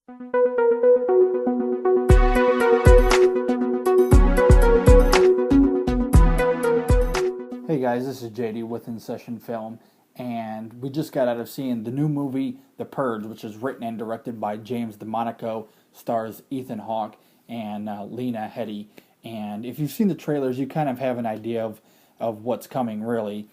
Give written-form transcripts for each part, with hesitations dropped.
Hey guys, this is JD with In Session Film, and we just got out of seeing the new movie, The Purge, which is written and directed by James DeMonico, stars Ethan Hawke and Lena Headey. And if you've seen the trailers, you kind of have an idea of what's coming, really.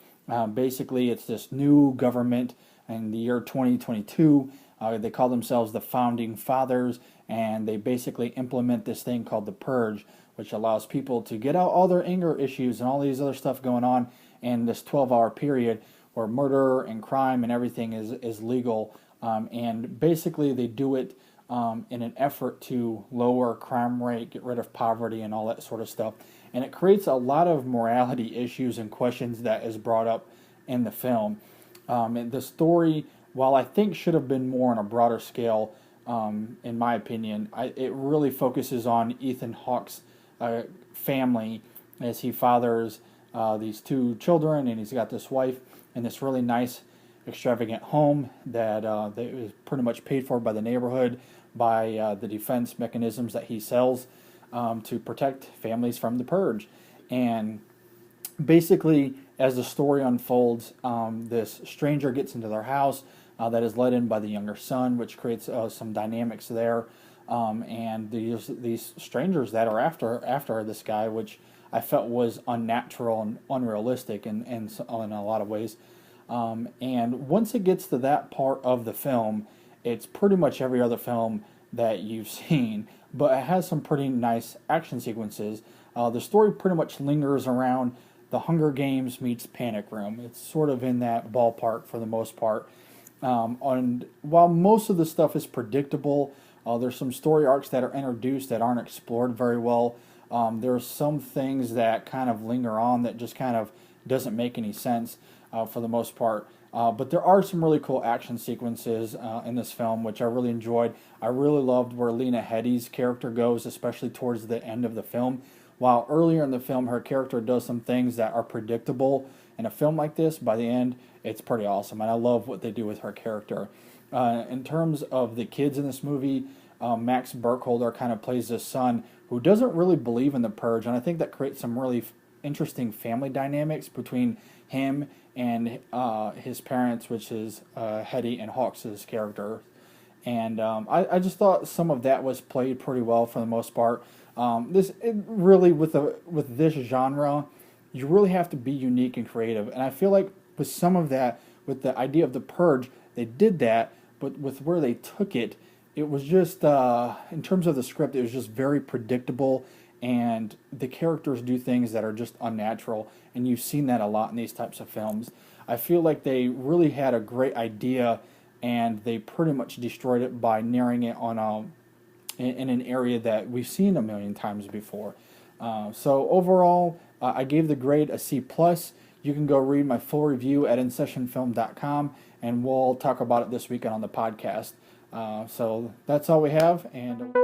Basically, it's this new government in the year 2022. They call themselves the Founding Fathers, and they basically implement this thing called the Purge, which allows people to get out all their anger issues and all these other stuff going on in this 12-hour period where murder and crime and everything is legal. And basically they do it in an effort to lower crime rate, get rid of poverty and all that sort of stuff. And it creates a lot of morality issues and questions that is brought up in the film. And the story, while I think should have been more on a broader scale, in my opinion, it really focuses on Ethan Hawke's family as he fathers these two children, and he's got this wife in this really nice, extravagant home that is pretty much paid for by the neighborhood, by the defense mechanisms that he sells to protect families from the purge. And basically, as the story unfolds, this stranger gets into their house that is let in by the younger son, which creates some dynamics there. And these strangers that are after this guy, which I felt was unnatural and unrealistic in a lot of ways. And once it gets to that part of the film, it's pretty much every other film that you've seen, but it has some pretty nice action sequences. The story pretty much lingers around the Hunger Games meets Panic Room. It's sort of in that ballpark for the most part. And while most of the stuff is predictable, there's some story arcs that are introduced that aren't explored very well. There's some things that kind of linger on that just kind of doesn't make any sense for the most part. But there are some really cool action sequences in this film, which I really enjoyed. I really loved where Lena Headey's character goes, especially towards the end of the film. While earlier in the film, her character does some things that are predictable in a film like this, by the end, it's pretty awesome. And I love what they do with her character. In terms of the kids in this movie, Max Burkholder kind of plays this son who doesn't really believe in the purge, and I think that creates some really interesting family dynamics between him and his parents, which is Headey and Hawks' character. And I just thought some of that was played pretty well for the most part. With this genre, you really have to be unique and creative, and I feel like with some of that, with the idea of the purge, they did that, but with where they took it, it was just, in terms of the script, it was just very predictable, and the characters do things that are just unnatural, and you've seen that a lot in these types of films. I feel like they really had a great idea, and they pretty much destroyed it by narrowing it on in an area that we've seen a million times before. So overall, I gave the grade a C+. You can go read my full review at InSessionFilm.com, and we'll talk about it this weekend on the podcast. So that's all we have, and